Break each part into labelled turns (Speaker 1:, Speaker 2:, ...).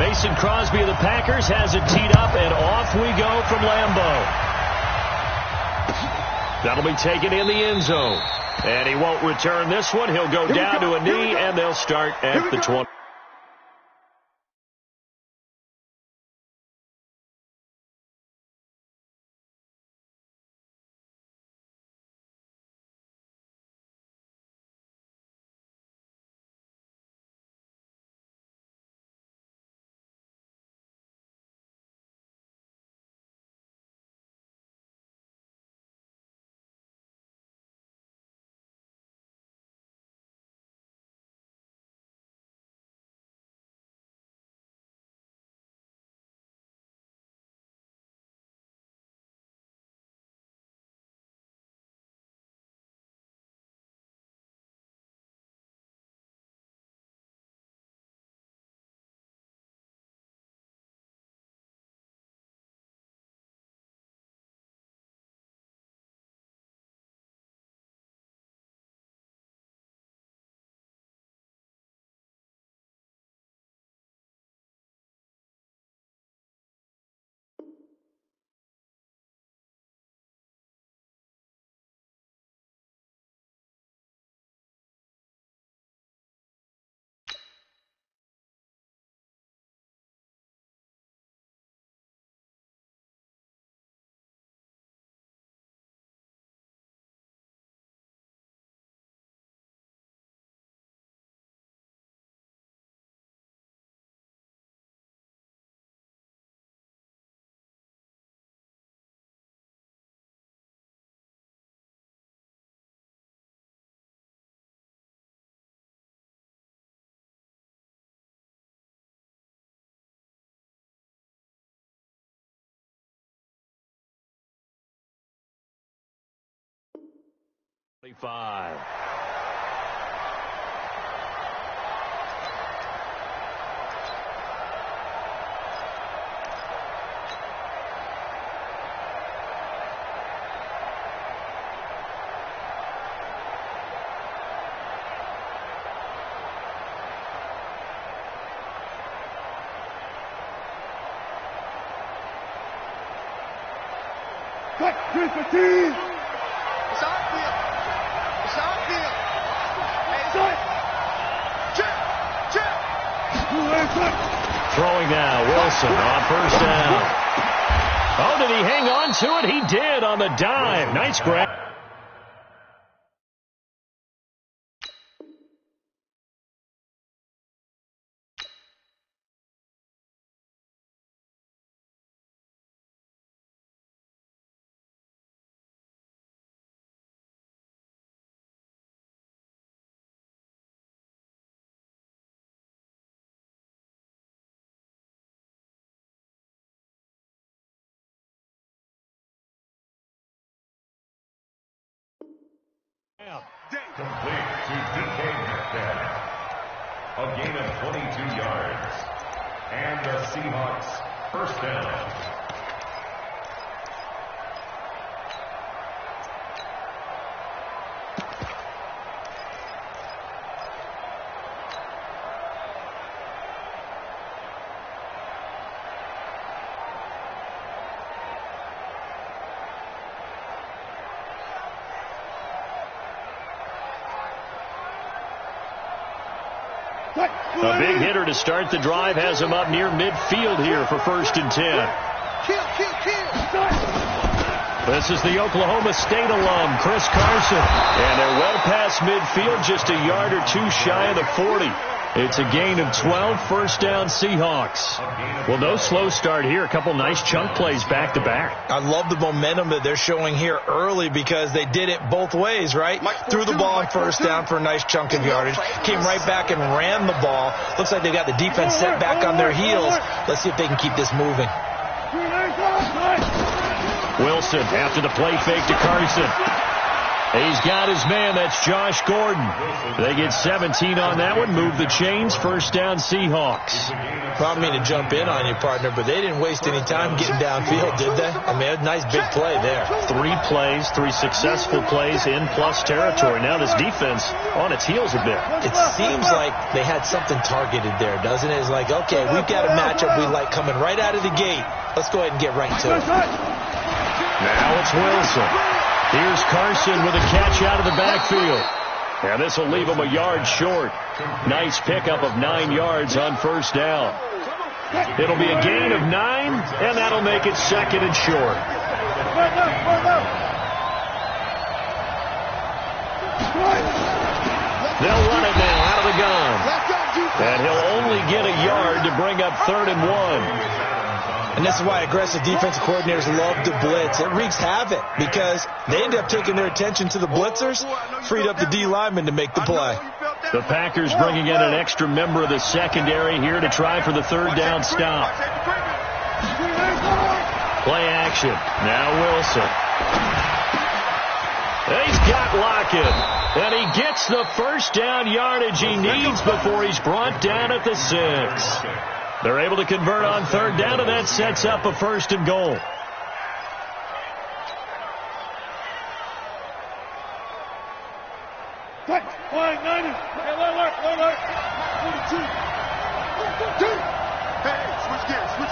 Speaker 1: Mason Crosby of the Packers has it teed up, and off we go from Lambeau. That'll be taken in the end zone. And he won't return this one. He'll go down to a knee, and they'll start at the 20. Five.
Speaker 2: Cut, here's the team.
Speaker 1: Throwing now, Wilson on first down. Oh, did he hang on to it? He did on the dive. Nice grab.
Speaker 3: Complete to DK Metcalf. A gain of 22 yards. And the Seahawks first down.
Speaker 1: A big hitter to start the drive has him up near midfield here for 1st and 10. This is the Oklahoma State alum, Chris Carson. And they're well past midfield, just a yard or two shy of the 40. It's a gain of 12, first down Seahawks. Well, no slow start here. A couple nice chunk plays back to back.
Speaker 4: I love the momentum that they're showing here early because they did it both ways, right? Threw the ball on first down for a nice chunk of yardage. Came right back and ran the ball. Looks like they got the defense set back on their heels. Let's see if they can keep this moving.
Speaker 1: Wilson after the play fake to Carson. He's got his man. That's Josh Gordon. They get 17 on that one. Move the chains. First down, Seahawks.
Speaker 4: Probably mean to jump in on you, partner, but they didn't waste any time getting downfield, did they? I mean, a nice big play there.
Speaker 1: 3 plays, 3 successful plays in plus territory. Now this defense on its heels a bit.
Speaker 4: It seems like they had something targeted there, doesn't it? It's like, okay, we've got a matchup we like coming right out of the gate. Let's go ahead and get right to it.
Speaker 1: Now it's Wilson. Here's Carson with a catch out of the backfield. And this will leave him a yard short. Nice pickup of 9 yards on first down. It'll be a gain of 9, and that'll make it second and short. They'll run it now out of the gun. And he'll only get a yard to bring up 3rd and 1.
Speaker 4: And this is why aggressive defensive coordinators love to blitz. It wreaks havoc because they end up taking their attention to the blitzers, freed up the D lineman to make the play.
Speaker 1: The Packers bringing in an extra member of the secondary here to try for the 3rd down stop. Play action. Now Wilson. He's got Lockett. And he gets the first down yardage he needs before he's brought down at the 6. They're able to convert on 3rd down, and that sets up a 1st and goal.
Speaker 2: Switch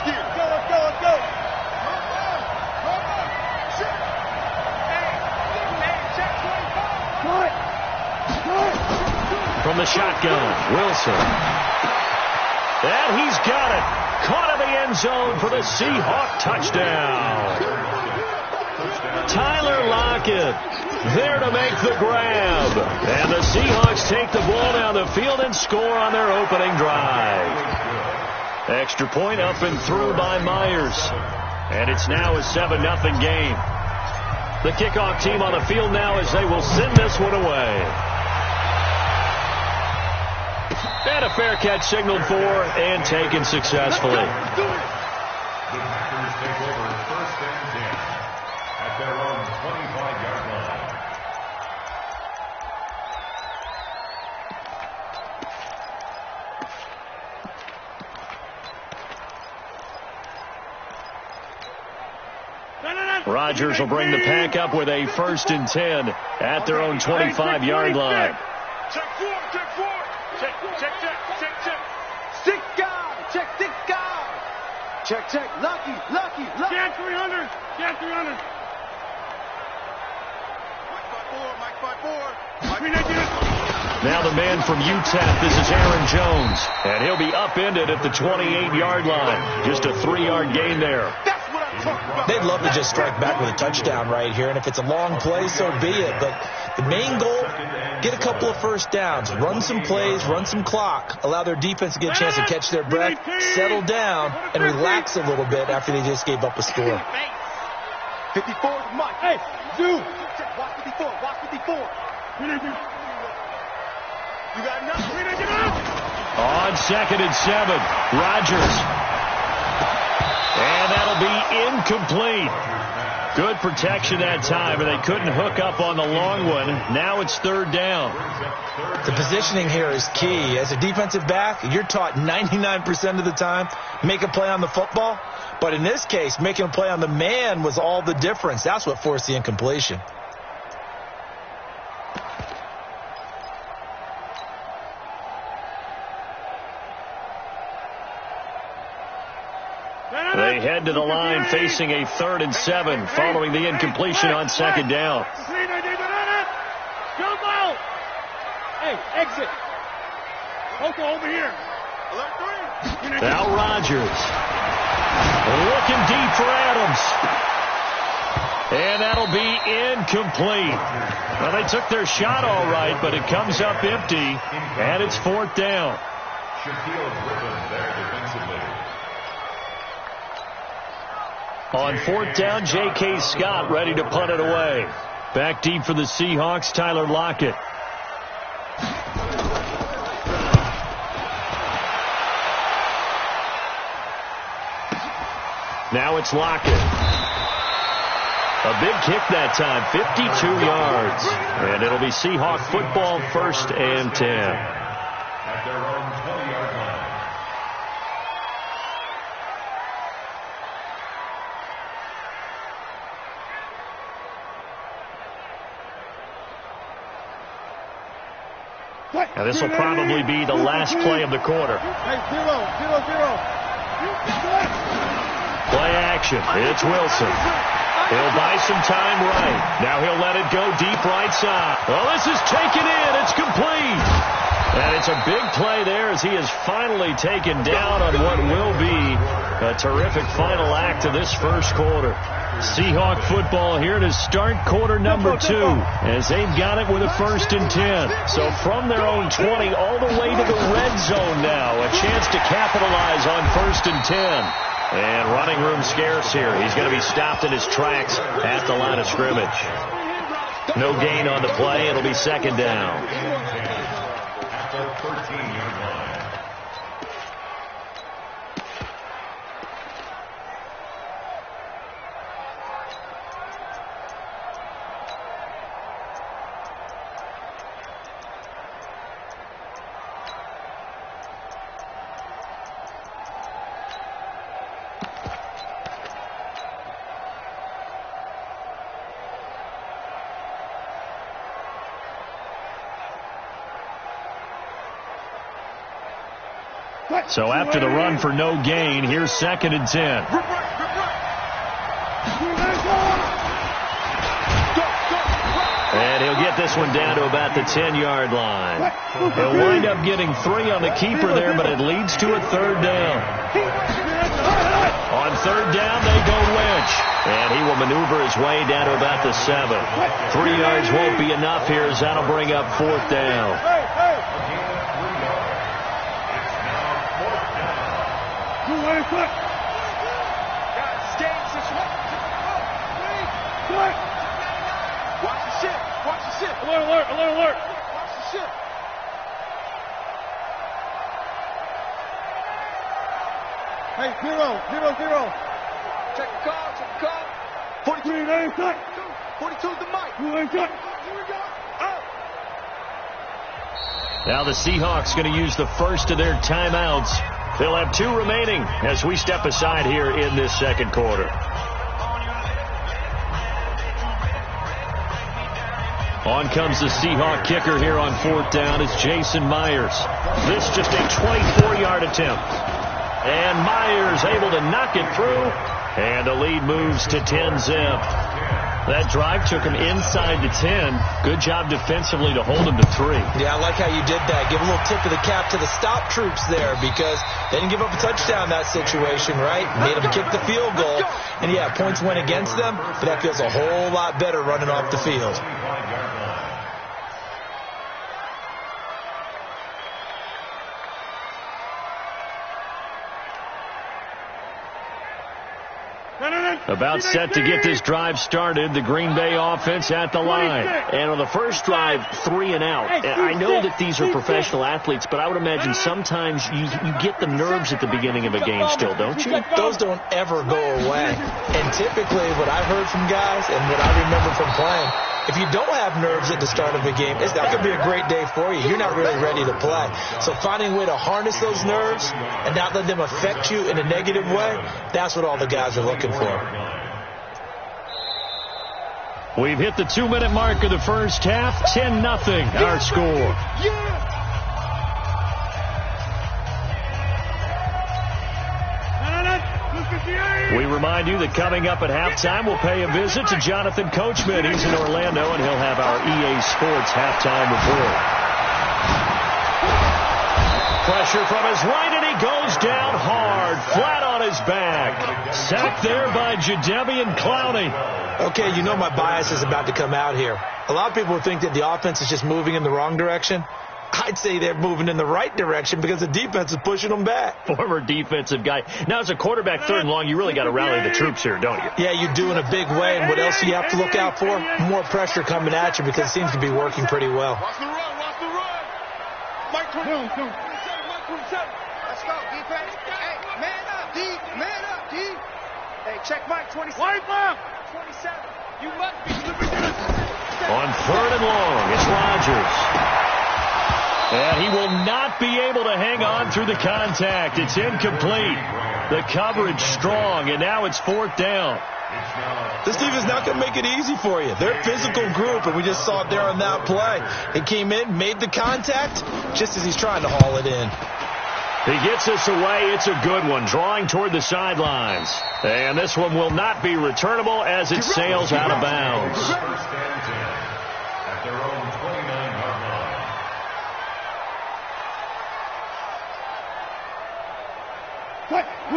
Speaker 2: gears. Let's go.
Speaker 1: From the shotgun, Wilson. And he's got it. Caught in the end zone for the Seahawk touchdown. Tyler Lockett there to make the grab. And the Seahawks take the ball down the field and score on their opening drive. Extra point up and through by Myers. And it's now a 7-0 game. The kickoff team on the field now as they will send this one away. And a fair catch signaled for and taken successfully.
Speaker 3: The Packers take over 1st and 10 at their own 25-yard line.
Speaker 1: Rodgers will bring the pack up with a 1st and 10 at their own 25-yard line.
Speaker 2: Check 4. Stick guy. Check. Lucky. Jan 300. Mike 5-4.
Speaker 1: Now the man from UTEP, this is Aaron Jones. And he'll be upended at the 28-yard line. Just a 3-yard gain there.
Speaker 4: They'd love to just strike back with a touchdown right here, and if it's a long play, so be it. But the main goal, get a couple of first downs, run some plays, run some clock, allow their defense to get a chance to catch their breath, settle down, and relax a little bit after they just gave up a score.
Speaker 2: 54 is Mike. Hey, Zoo. Watch 54. You got nothing.
Speaker 1: On 2nd and 7, Rodgers. And that'll be incomplete. Good protection that time, and they couldn't hook up on the long one. Now it's 3rd down.
Speaker 4: The positioning here is key. As a defensive back, you're taught 99% of the time, make a play on the football. But in this case, making a play on the man was all the difference. That's what forced the incompletion.
Speaker 1: They head to the line facing a 3rd and 7 following the incompletion on 2nd down.
Speaker 2: Hey, exit. Okay, over here.
Speaker 1: Now Rodgers. Looking deep for Adams. And that'll be incomplete. Well, they took their shot all right, but it comes up empty, and it's 4th down.
Speaker 3: Shaquille Griffin there defensively.
Speaker 1: On 4th down, J.K. Scott ready to punt it away. Back deep for the Seahawks, Tyler Lockett. Now it's Lockett. A big kick that time, 52 yards. And it'll be Seahawk football, 1st and 10.
Speaker 3: At their own 20-yard line.
Speaker 1: Now this will probably be the last play of the quarter.
Speaker 2: Hey, 0-0-0.
Speaker 1: Play action. It's Wilson. He'll buy some time right. Now he'll let it go deep right side. Well, this is taken in. It's complete. And it's a big play there as he is finally taken down on what will be a terrific final act of this first quarter. Seahawk football here to start quarter number 2 as they've got it with a 1st and 10. So from their own 20 all the way to the red zone now. A chance to capitalize on 1st and 10. And running room scarce here. He's going to be stopped in his tracks at the line of scrimmage. No gain on the play. It'll be 2nd down.
Speaker 3: At the 13-yard line.
Speaker 1: So after the run for no gain, here's 2nd and 10. And he'll get this one down to about the 10-yard line. He'll wind up getting 3 on the keeper there, but it leads to a 3rd down. On 3rd down, they go Lynch. And he will maneuver his way down to about the 7. 3 yards won't be enough here as that'll bring up 4th down.
Speaker 2: Alert. Watch the ship. Hey, 0-0-0. Check the call. 42 is the mic.
Speaker 1: Now the Seahawks going to use the first of their timeouts. They'll have 2 remaining as we step aside here in this 2nd quarter. On comes the Seahawk kicker here on 4th down. It's Jason Myers. This just a 24-yard attempt. And Myers able to knock it through. And the lead moves to 10-zip. That drive took him inside the 10. Good job defensively to hold him to 3.
Speaker 4: Yeah, I like how you did that. Give a little tip of the cap to the stop troops there because they didn't give up a touchdown in that situation, right? Made them kick the field goal. And, yeah, points went against them, but that feels a whole lot better running off the field.
Speaker 1: About set to get this drive started. The Green Bay offense at the line. And on the first drive, 3 and out. And I know that these are professional athletes, but I would imagine sometimes you get the nerves at the beginning of a game still, don't you?
Speaker 4: Those don't ever go away. And typically what I've heard from guys and what I remember from playing, if you don't have nerves at the start of a game, it's not going to be a great day for you. You're not really ready to play. So finding a way to harness those nerves and not let them affect you in a negative way, that's what all the guys are looking for.
Speaker 1: We've hit the 2-minute mark of the first half. 10-0 our score. We remind you that coming up at halftime, we'll pay a visit to Jonathan Coachman. He's in Orlando, and he'll have our EA Sports halftime report. Pressure from his right, and he goes down hard, flat on his back. Sacked there by Jadeveon Clowney.
Speaker 4: Okay, you know my bias is about to come out here. A lot of people think that the offense is just moving in the wrong direction. I'd say they're moving in the right direction because the defense is pushing them back.
Speaker 1: Former defensive guy. Now, as a quarterback 3rd and long, you really got to rally the troops here, don't you?
Speaker 4: Yeah, you do in a big way. And what else do you have to look out for? More pressure coming at you because it seems to be working pretty well.
Speaker 2: Watch the run. Mike 27. Let's go, defense. Hey, man up, D. Hey, check Mike 27. 27.
Speaker 1: On 3rd and long, it's Rodgers. And he will not be able to hang on through the contact. It's incomplete. The coverage strong, and now it's 4th down.
Speaker 4: This defense not going to make it easy for you. They're a physical group, and we just saw it there on that play. He came in, made the contact, just as he's trying to haul it in.
Speaker 1: He gets us away. It's a good one, drawing toward the sidelines. And this one will not be returnable as it sails out of bounds.
Speaker 3: First and 10 at their own 29-yard line.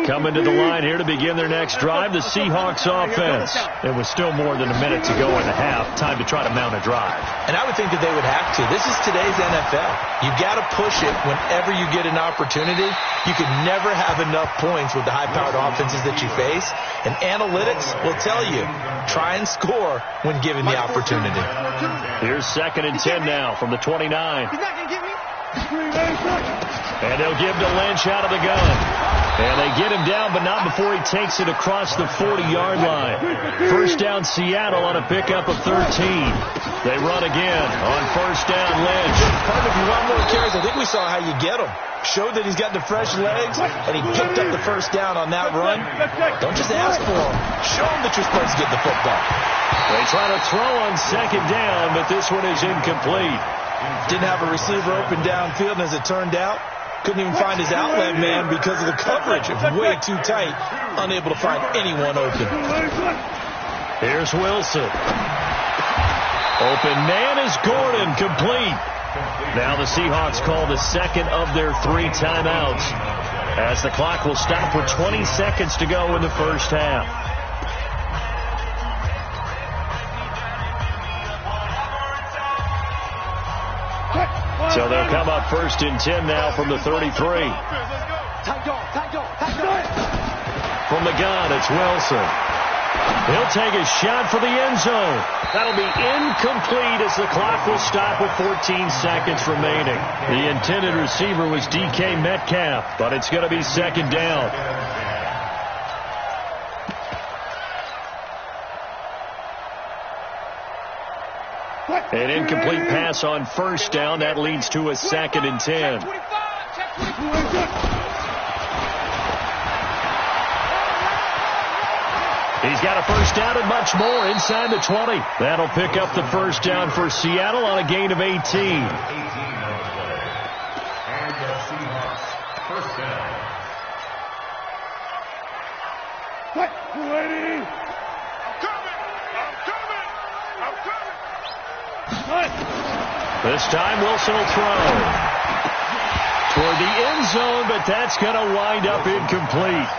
Speaker 1: Coming to the line here to begin their next drive, the Seahawks offense. It was still more than a minute to go in the half. Time to try to mount a drive.
Speaker 4: And I would think that they would have to. This is today's NFL. You got to push it whenever you get an opportunity. You can never have enough points with the high-powered offenses that you face. And analytics will tell you, try and score when given the opportunity.
Speaker 1: Here's 2nd and 10 now from the 29.
Speaker 2: He's not going to get me.
Speaker 1: And they'll give to Lynch out of the gun. And they get him down, but not before he takes it across the 40-yard line. First down, Seattle on a pickup of 13. They run again on first down, Lynch.
Speaker 4: If you run more carries, I think we saw how you get him. Showed that he's got the fresh legs, and he picked up the first down on that run. Don't just ask for him. Show him that you're supposed to get the football.
Speaker 1: They try to throw on 2nd down, but this one is incomplete.
Speaker 4: Didn't have a receiver open downfield, and as it turned out, couldn't even find his outlet man because of the coverage. It's way too tight, unable to find anyone open.
Speaker 1: Here's Wilson. Open man is Gordon, complete. Now the Seahawks call the 2nd of their 3 timeouts, as the clock will stop with 20 seconds to go in the first half. So they'll come up 1st and 10 now from the 33. From the gun, it's Wilson. He'll take a shot for the end zone. That'll be incomplete as the clock will stop with 14 seconds remaining. The intended receiver was DK Metcalf, but it's going to be 2nd down. An incomplete pass on first down. That leads to a 2nd and 10. He's got a first down and much more inside the 20. That'll pick up the first down for Seattle on a gain of 18.
Speaker 3: 18 on the play. And the Seahawks first down.
Speaker 1: This time Wilson will throw toward the end zone, but that's going to wind up incomplete.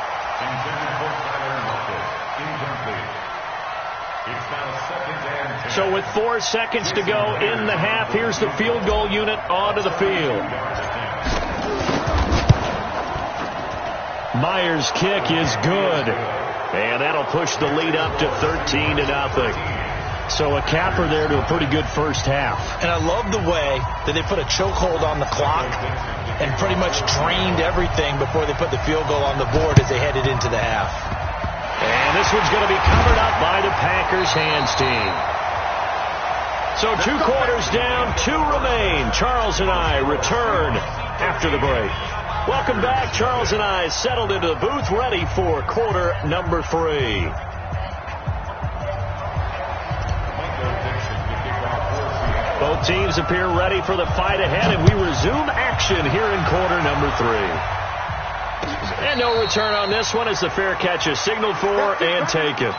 Speaker 1: So with 4 seconds to go in the half, here's the field goal unit onto the field. Myers' kick is good, and that'll push the lead up to 13-0. So a capper there to a pretty good first half.
Speaker 4: And I love the way that they put a chokehold on the clock and pretty much drained everything before they put the field goal on the board as they headed into the half.
Speaker 1: And this one's going to be covered up by the Packers hands team. So 2 quarters down, 2 remain. Charles and I return after the break. Welcome back. Charles and I settled into the booth, ready for quarter number 3. Both teams appear ready for the fight ahead, and we resume action here in quarter number 3. And no return on this one as the fair catch is signaled for and taken.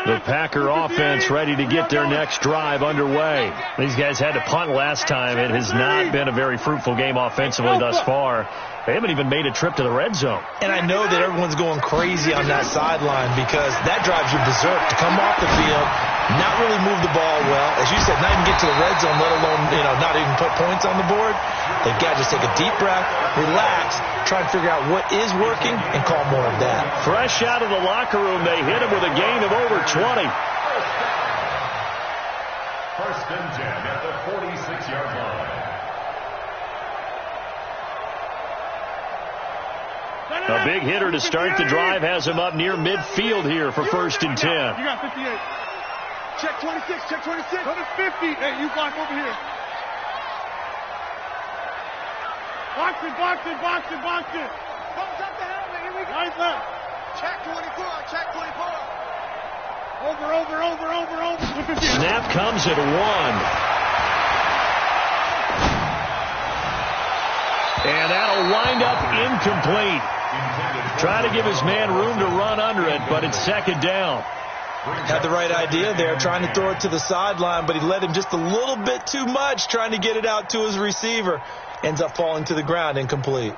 Speaker 1: The Packer offense ready to get their next drive underway. These guys had to punt last time. It has not been a very fruitful game offensively thus far. They haven't even made a trip to the red zone.
Speaker 4: And I know that everyone's going crazy on that sideline because that drives you berserk to come off the field, not really move the ball well. As you said, not even get to the red zone, let alone, not even put points on the board. They've got to just take a deep breath, relax, try and figure out what is working, and call more of that.
Speaker 1: Fresh out of the locker room, they hit him with a gain of over 20.
Speaker 3: First and 10 at the 46-yard line.
Speaker 1: A big hitter to start the drive has him up near midfield here for first and 10.
Speaker 2: You got 58. Check 26, check 26. Go to 50. Hey, you block over here. Box it, box it, box it, box it. Comes up the helmet. Here we go. Right left. Check 24, check 24. Over.
Speaker 1: Snap comes at 1. And that'll wind up incomplete. Try to give his man room to run under it, but it's second down.
Speaker 4: Had the right idea there, trying to throw it to the sideline, but he let him just a little bit too much, trying to get it out to his receiver. Ends up falling to the ground, incomplete.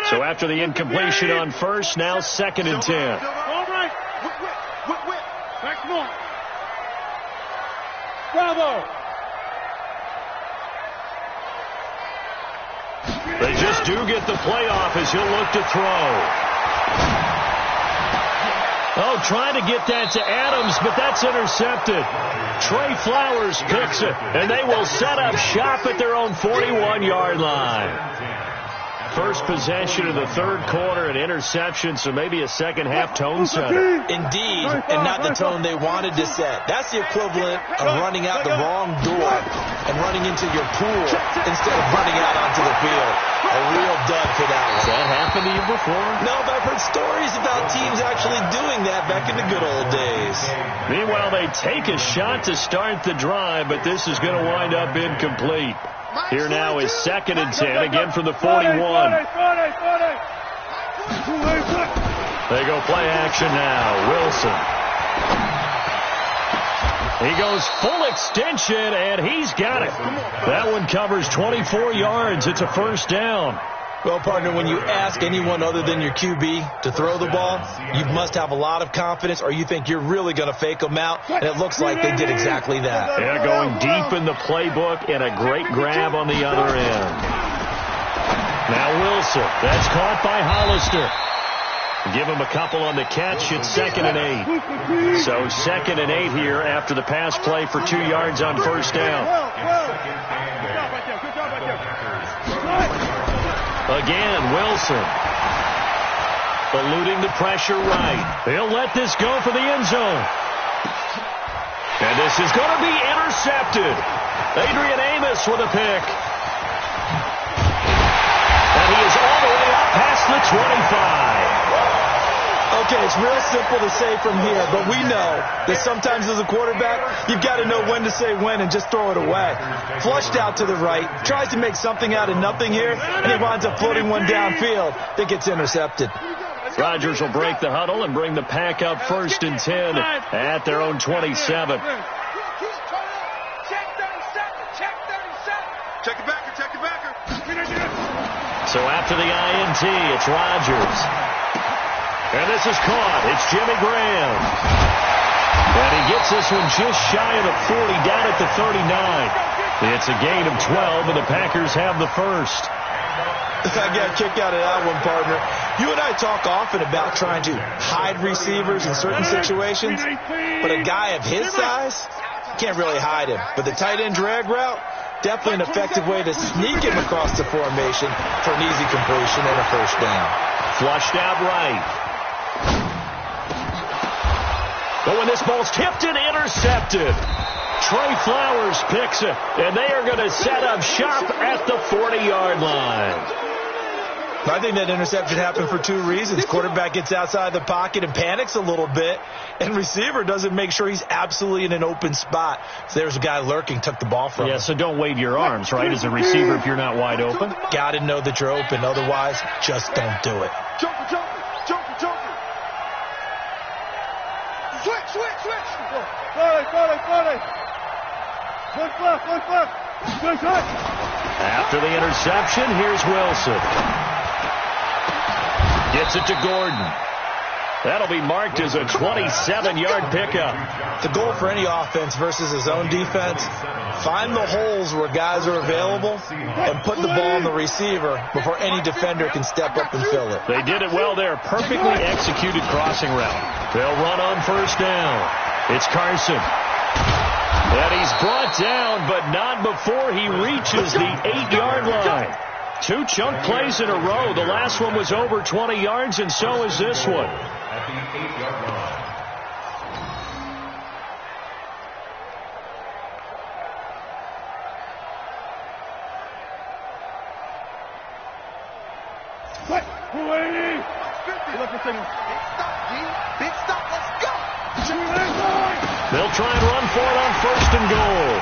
Speaker 1: So after the incompletion on first, now second and 10.
Speaker 2: All right. Whip. Back small. Bravo.
Speaker 1: They just do get the playoff as he'll look to throw. Oh, trying to get that to Adams, but that's intercepted. Trey Flowers picks it, and they will set up shop at their own 41-yard line. First possession of the third quarter, an interception, so maybe a second-half tone setter.
Speaker 4: Indeed, and not the tone they wanted to set. That's the equivalent of running out the wrong door and running into your pool instead of running out onto the field. A real dud for that one.
Speaker 1: Has that happened to you before?
Speaker 4: No, but I've heard stories about teams actually doing that back in the good old days.
Speaker 1: Meanwhile, they take a shot to start the drive, but this is going to wind up incomplete. Here now is second and 10, again from the 41. They go play action now. Wilson. He goes full extension, and he's got it. That one covers 24 yards. It's a first down.
Speaker 4: Well, partner, when you ask anyone other than your QB to throw the ball, you must have a lot of confidence, or you think you're really going to fake them out, and it looks like they did exactly that.
Speaker 1: Yeah, going deep in the playbook, and a great grab on the other end. Now Wilson. That's caught by Hollister. Give him a couple on the catch. It's second and 8. So second and 8 here after the pass play for 2 yards on first down. Again, Wilson. Eluding the pressure right. He'll let this go for the end zone. And this is going to be intercepted. Adrian Amos with a pick. And he is all the way up past the 25.
Speaker 4: Okay, it's real simple to say from here, but we know that sometimes as a quarterback, you've got to know when to say when and just throw it away. Flushed out to the right, tries to make something out of nothing here, and he winds up floating one downfield that gets intercepted.
Speaker 1: Rodgers will break the huddle and bring the pack up first and 10 at their own 27.
Speaker 2: Check 37. Check the backer.
Speaker 1: So after the INT, it's Rodgers. And this is caught. It's Jimmy Graham. And he gets this one just shy of the 40, down at the 39. It's a gain of 12, and the Packers have the first.
Speaker 4: I got a kick out of that one, partner. You and I talk often about trying to hide receivers in certain situations, but a guy of his size, can't really hide him. But the tight end drag route, definitely an effective way to sneak him across the formation for an easy completion and a first down.
Speaker 1: Flushed out right. But when this ball's tipped and intercepted, Trey Flowers picks it, and they are going to set up shop at the 40-yard line.
Speaker 4: I think that interception happened for two reasons. Quarterback gets outside the pocket and panics a little bit, and receiver doesn't make sure he's absolutely in an open spot. So there's a guy lurking, took the ball from him.
Speaker 1: Yeah, so don't wave your arms, right, as a receiver if you're not wide open.
Speaker 4: Got to know that you're open. Otherwise, just don't do it.
Speaker 2: Jumper. Switch.
Speaker 1: After the interception, here's Wilson. Gets it to Gordon. That'll be marked as a 27-yard pickup.
Speaker 4: The goal for any offense versus his own defense, find the holes where guys are available and put the ball on the receiver before any defender can step up and fill it.
Speaker 1: They did it well there. Perfectly executed crossing route. They'll run on first down. It's Carson. And he's brought down, but not before he reaches the 8-yard line. 2 chunk plays in a row. The last one was over 20 yards, and so is this one.
Speaker 3: At the 8-yard line.
Speaker 2: What? 280. 50. Big stop. Let's go.
Speaker 1: They'll try and run for it on first and goal.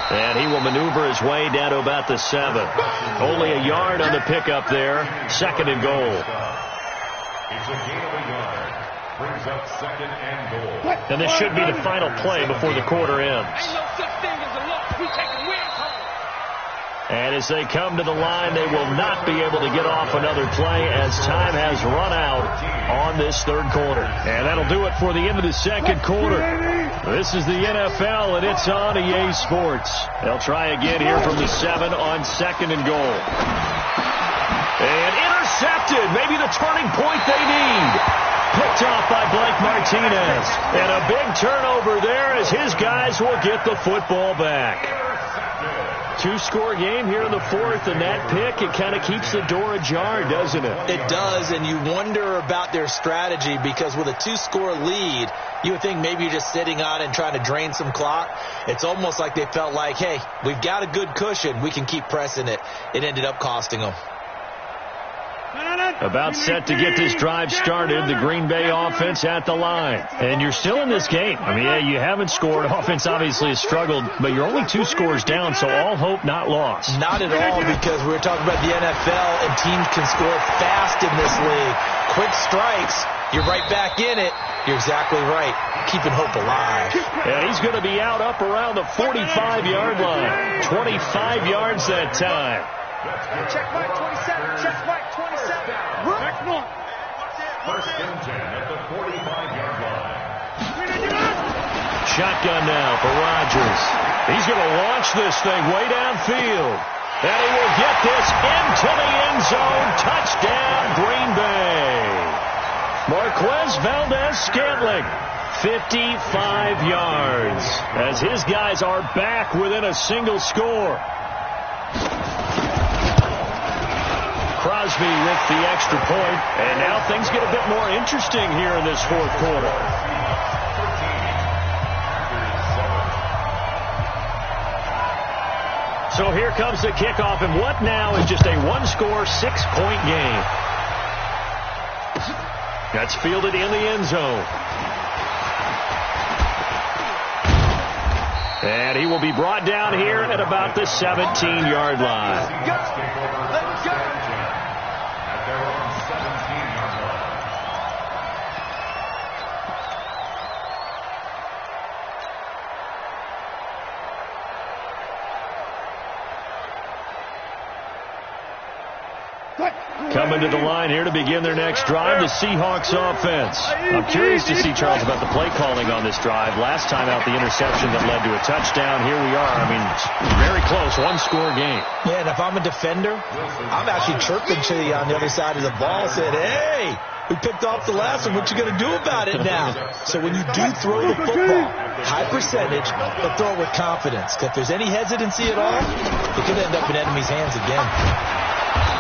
Speaker 1: And he will maneuver his way down to about the 7. Only a yard on the pickup there. Second and goal.
Speaker 3: It's a gain of a yard. Brings up second and goal.
Speaker 1: And this should be the final play before the quarter ends.
Speaker 2: Ain't no such thing as a loss. We taking wins home.
Speaker 1: And as they come to the line, they will not be able to get off another play as time has run out on this third quarter. And that'll do it for the end of the second quarter. This is the NFL, and it's on EA Sports. They'll try again here from the 7 on second and goal. And intercepted. Maybe the turning point they need. Picked off by Blake Martinez. And a big turnover there as his guys will get the football back. 2-score game here in the fourth, and that pick, it kind of keeps the door ajar, doesn't it?
Speaker 4: It does, and you wonder about their strategy because with a 2-score lead, you would think maybe you're just sitting on and trying to drain some clock. It's almost like they felt like, hey, we've got a good cushion. We can keep pressing it. It ended up costing them.
Speaker 1: About set to get this drive started, the Green Bay offense at the line. And you're still in this game. I mean, yeah, you haven't scored. Offense obviously has struggled, but you're only 2 scores down, so all hope not lost.
Speaker 4: Not at all, because we were talking about the NFL, and teams can score fast in this league. Quick strikes, you're right back in it. You're exactly right. Keeping hope alive.
Speaker 1: And he's going to be out up around the 45-yard line. 25 yards that time.
Speaker 2: Check Mike 27. Check Mike 27.
Speaker 3: First and 10 at the 45-yard line.
Speaker 1: Shotgun now for Rodgers. He's going to launch this thing way downfield. And he will get this into the end zone. Touchdown, Green Bay. Marquez Valdez-Scantling, 55 yards, as his guys are back within a single score. Crosby with the extra point, and now things get a bit more interesting here in this fourth quarter. So here comes the kickoff, and what now is just a 1-score, 6-point game. That's fielded in the end zone. And he will be brought down here at about the 17-yard line. Coming to the line here to begin their next drive, the Seahawks offense. I'm curious to see, Charles, about the play calling on this drive. Last time out, the interception that led to a touchdown. Here we are. I mean, very close, 1-score game.
Speaker 4: Yeah, and if I'm a defender, I'm actually chirping to you on the other side of the ball, saying, hey, we picked off the last one. What you going to do about it now? So when you do throw the football, high percentage, but throw it with confidence. If there's any hesitancy at all, it could end up in enemy's hands again.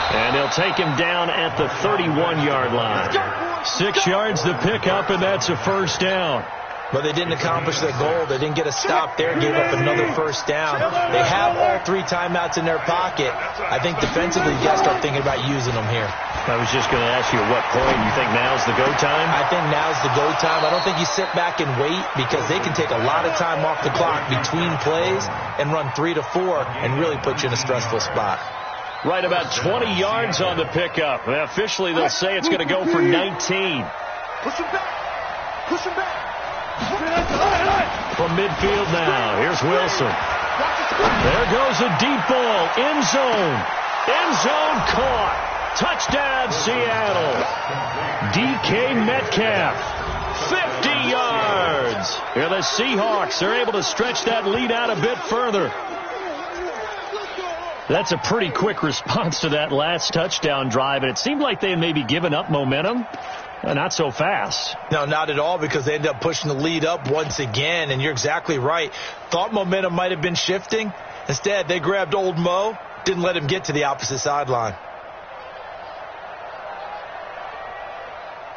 Speaker 1: And they'll take him down at the 31-yard line. 6 yards to pick up, and that's a first down.
Speaker 4: But they didn't accomplish their goal. They didn't get a stop there, gave up another first down. They have all 3 timeouts in their pocket. I think defensively, you got to start thinking about using them here.
Speaker 1: I was just going to ask you at what point you think now's the go time?
Speaker 4: I think now's the go time. I don't think you sit back and wait because they can take a lot of time off the clock between plays and run 3 to 4 and really put you in a stressful spot.
Speaker 1: Right about 20 yards on the pickup. And officially, they'll say it's going to go for 19.
Speaker 2: Push him back. Push him back.
Speaker 1: from midfield now. Here's Wilson. There goes a deep ball. End zone. End zone caught. Touchdown, Seattle. DK Metcalf, 50 yards. Here the Seahawks are able to stretch that lead out a bit further. That's a pretty quick response to that last touchdown drive, and it seemed like they had maybe given up momentum. Not so fast.
Speaker 4: No, not at all, because they ended up pushing the lead up once again, and you're exactly right. Thought momentum might have been shifting. Instead, they grabbed old Mo, didn't let him get to the opposite sideline.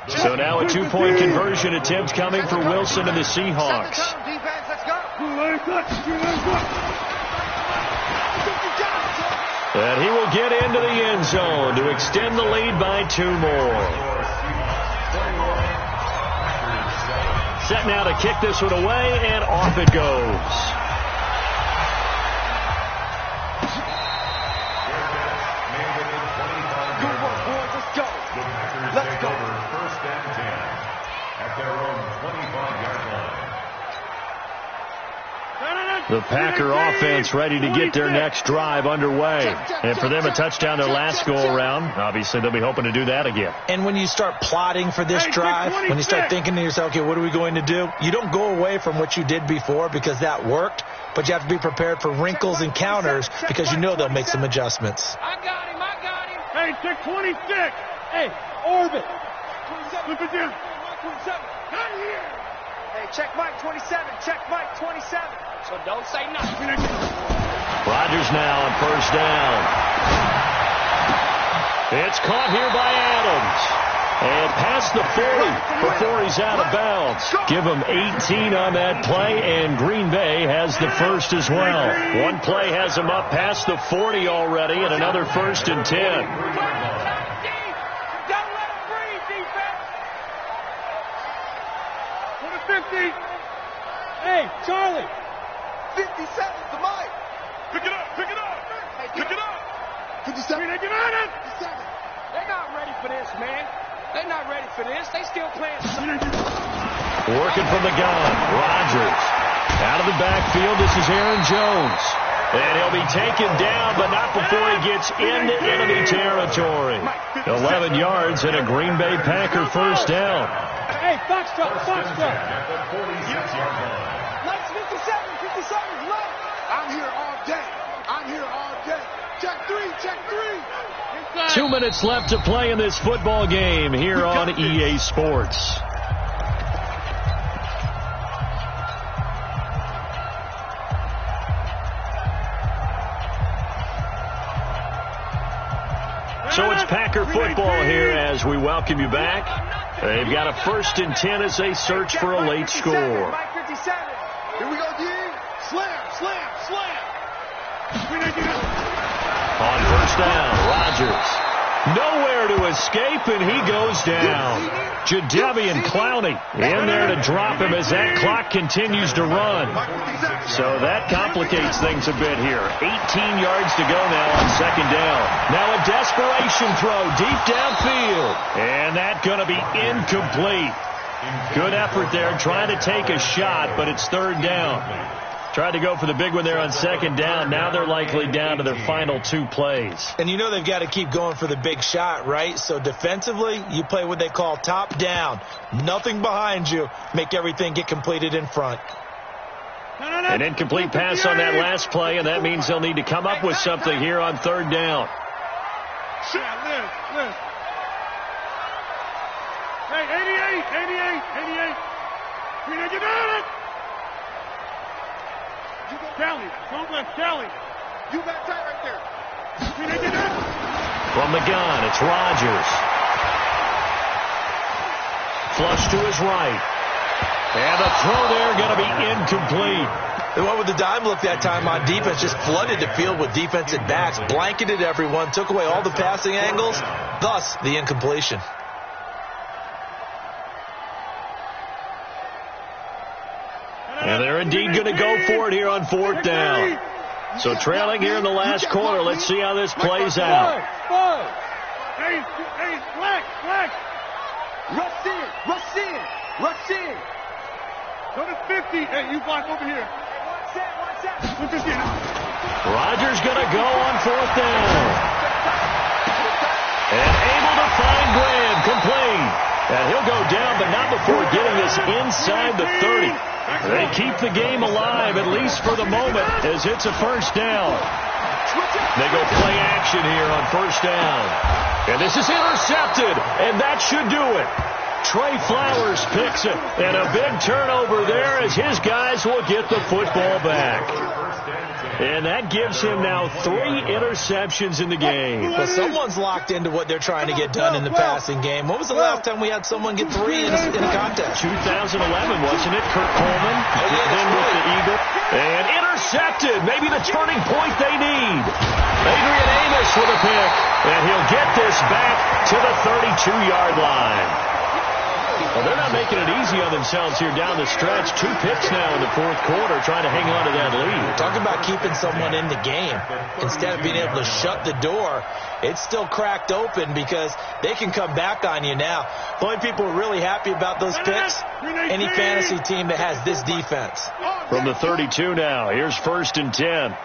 Speaker 1: So now a two-point conversion attempt coming for Wilson and the Seahawks. And he will get into the end zone to extend the lead by 2 more. Set now to kick this one away, and off it goes.
Speaker 2: Good work, boys. Let's go. Let's go.
Speaker 3: First and 10 at their own 25-yard line.
Speaker 1: The Packer offense ready to get their next drive underway. And for them, a touchdown their last go-around. Obviously, they'll be hoping to do that again.
Speaker 4: And when you start plotting for this drive, when you start thinking to yourself, okay, what are we going to do? You don't go away from what you did before because that worked, but you have to be prepared for wrinkles and counters because you know they'll make some adjustments.
Speaker 2: I got him. Hey, check 26. Hey, orbit. Flip it down. 27. Not here. Hey, check Mike 27. Check Mike 27. So don't say nothing.
Speaker 1: Rodgers now on first down. It's caught here by Adams. And past the 40 before he's out of bounds. Give him 18 on that play, and Green Bay has the first as well. One play has him up past the 40 already, and another 1st and 10.
Speaker 2: Don't let him breathe, defense. Put a 50. Hey, Charlie. 57 to Mike. Pick it up. Hey, pick it up. 57. They're not ready for this, man. They're not ready for this. They still playing.
Speaker 1: Working from the gun. Rodgers. Out of the backfield, this is Aaron Jones. And he'll be taken down, but not before he gets into enemy territory. 11 yards and a Green Bay Packer first down.
Speaker 2: Hey, Foxtrot.
Speaker 3: At the 46-yard line.
Speaker 2: Nice 57's left. I'm here all day. Check three.
Speaker 1: 2 minutes left to play in this football game here on EA Sports. So it's Packer football here as we welcome you back. They've got a 1st and 10 as they search for a late score.
Speaker 2: Mike 57. Here we go, D. Slam.
Speaker 1: On first down, Rodgers. Nowhere to escape, and he goes down. Jadeveon Clowney in there to drop him as that clock continues to run. So that complicates things a bit here. 18 yards to go now on 2nd down. Now a desperation throw deep downfield. And that's going to be incomplete. Good effort there trying to take a shot, but it's 3rd down. Tried to go for the big one there on 2nd down. Now they're likely down to their final 2 plays.
Speaker 4: And you know they've got to keep going for the big shot, right? So defensively, you play what they call top down. Nothing behind you. Make everything get completed in front.
Speaker 1: An incomplete pass on that last play, and that means they'll need to come up with something here on 3rd down.
Speaker 2: Hey, 88. Get on it. Kelly, don't let Kelly. You got tight right there.
Speaker 1: From the gun, it's Rodgers. Flush to his right. And the throw there going to be incomplete.
Speaker 4: They went with the dime look that time on defense, just flooded the field with defensive backs, blanketed everyone, took away all the passing angles, thus the incompletion.
Speaker 1: And they're indeed going to go for it here on 4th down. So trailing here in the last quarter. Let's see how this plays out.
Speaker 2: Hey, flex. Rush in. Go to 50. Hey, you block over here. One set.
Speaker 1: Rodgers going to go on 4th down. And able to find Graham, complete. And he'll go down, but not before getting this inside the 30. They keep the game alive, at least for the moment, as it's a 1st down. They go play action here on 1st down. And this is intercepted, and that should do it. Trey Flowers picks it, and a big turnover there as his guys will get the football back. And that gives him now 3 interceptions in the game.
Speaker 4: Well, someone's locked into what they're trying to get done in the passing game. When was the last time we had someone get 3 in a contest?
Speaker 1: 2011, wasn't it? Kurt Coleman then with the Eagle. And intercepted. Maybe the turning point they need. Adrian Amos with a pick. And he'll get this back to the 32-yard line. Well, they're not making it easy on themselves here down the stretch. 2 picks now in the 4th quarter, trying to hang on to that lead.
Speaker 4: Talk about keeping someone in the game. Instead of being able to shut the door, it's still cracked open because they can come back on you now. The only people who are really happy about those picks, any fantasy team that has this defense.
Speaker 1: From the 32 now, here's 1st and 10.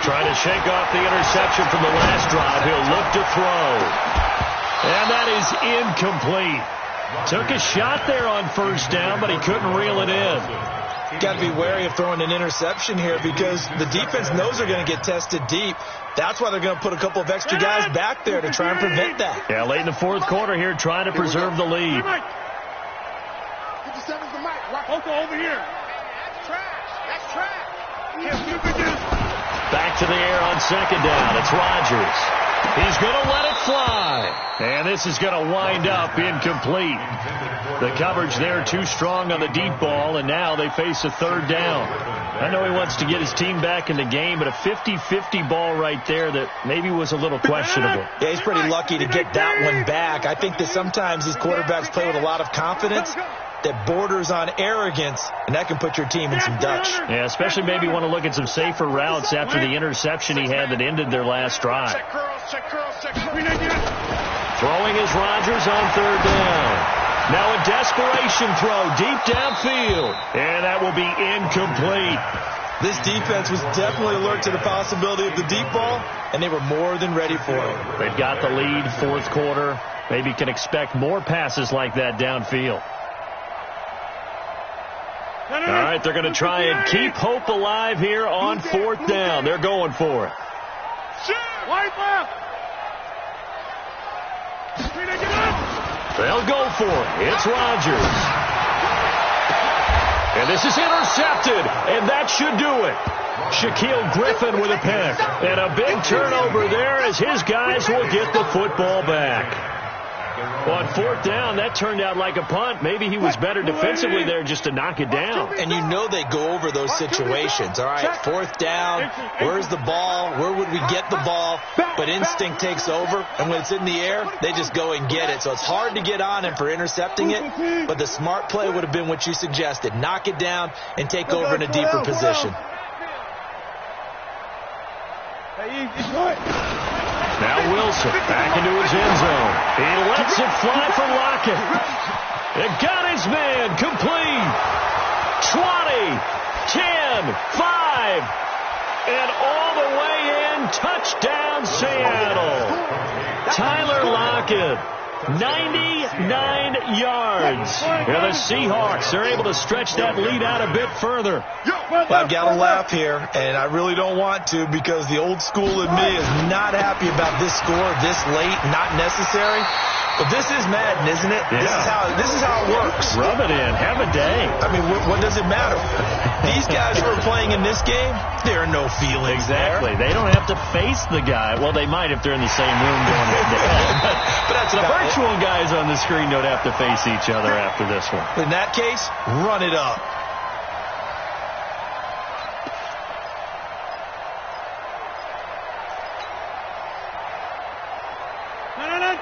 Speaker 1: Trying to shake off the interception from the last drive. He'll look to throw. And that is incomplete. Took a shot there on 1st down, but he couldn't reel it in.
Speaker 4: Got to be wary of throwing an interception here because the defense knows they're going to get tested deep. That's why they're going to put a couple of extra guys back there to try and prevent that.
Speaker 1: Yeah, late in the 4th quarter here, trying to preserve the lead.
Speaker 2: 57's the mic. Over here. That's trash.
Speaker 1: Back to the air on 2nd down. It's Rodgers. He's going to let it fly. And this is going to wind up incomplete. The coverage there too strong on the deep ball, and now they face a 3rd down. I know he wants to get his team back in the game, but a 50-50 ball right there that maybe was a little questionable.
Speaker 4: Yeah, he's pretty lucky to get that one back. I think that sometimes these quarterbacks play with a lot of confidence that borders on arrogance, and that can put your team in some Dutch.
Speaker 1: Yeah, especially maybe want to look at some safer routes after the interception he had that ended their last drive. Throwing is Rodgers on 3rd down. Now a desperation throw deep downfield, and that will be incomplete.
Speaker 4: This defense was definitely alert to the possibility of the deep ball, and they were more than ready for it.
Speaker 1: They've got the lead, 4th quarter. Maybe can expect more passes like that downfield. All right, they're going to try and keep hope alive here on 4th down. They're going for it. They'll go for it. It's Rodgers. And this is intercepted, and that should do it. Shaquille Griffin with a pick. And a big turnover there as his guys will get the football back. Well, on 4th down, that turned out like a punt. Maybe he was better defensively there just to knock it down.
Speaker 4: And you know they go over those situations. All right, 4th down, where's the ball? Where would we get the ball? But instinct takes over, and when it's in the air, they just go and get it. So it's hard to get on him for intercepting it, but the smart play would have been what you suggested. Knock it down and take over in a deeper position.
Speaker 1: Now Wilson back into his end zone. He lets it fly for Lockett. It got his man complete. 20, 10, 5, and all the way in. Touchdown, Seattle. Tyler Lockett, 99 yards. And the Seahawks are able to stretch that lead out a bit further.
Speaker 4: Well, I've got to laugh here, and I really don't want to because the old school in me is not happy about this score this late, not necessary. But this is Madden, isn't it?
Speaker 1: Yeah.
Speaker 4: This is how it works.
Speaker 1: Rub it in. Have a day.
Speaker 4: I mean, what does it matter? These guys who are playing in this game, there are no feelings.
Speaker 1: Exactly. They don't have to face the guy. Well, they might if they're in the same room going head to head. But that's the virtual guys on the screen don't have to face each other after this one.
Speaker 4: In that case, run it up.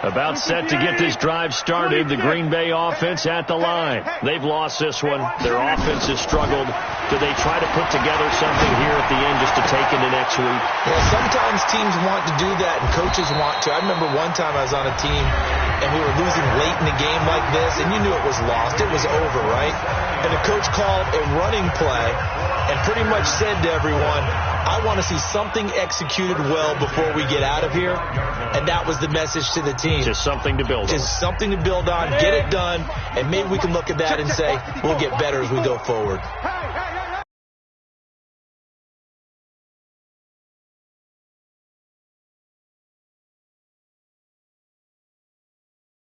Speaker 1: About set to get this drive started, the Green Bay offense at the line. They've lost this one. Their offense has struggled. do they try to put together something here at the end just to take into next week?
Speaker 4: Yeah, sometimes teams want to do that, and coaches want to. I remember one time I was on a team, and we were losing late in the game like this, and you knew it was lost. It was over, right? And the coach called a running play and pretty much said to everyone, I want to see something executed well before we get out of here. And that was the message to the team.
Speaker 1: Just something to build on.
Speaker 4: Just something to build on, get it done, and maybe we can look at that and say, we'll get better as we go forward.
Speaker 2: Hey, hey, hey, hey.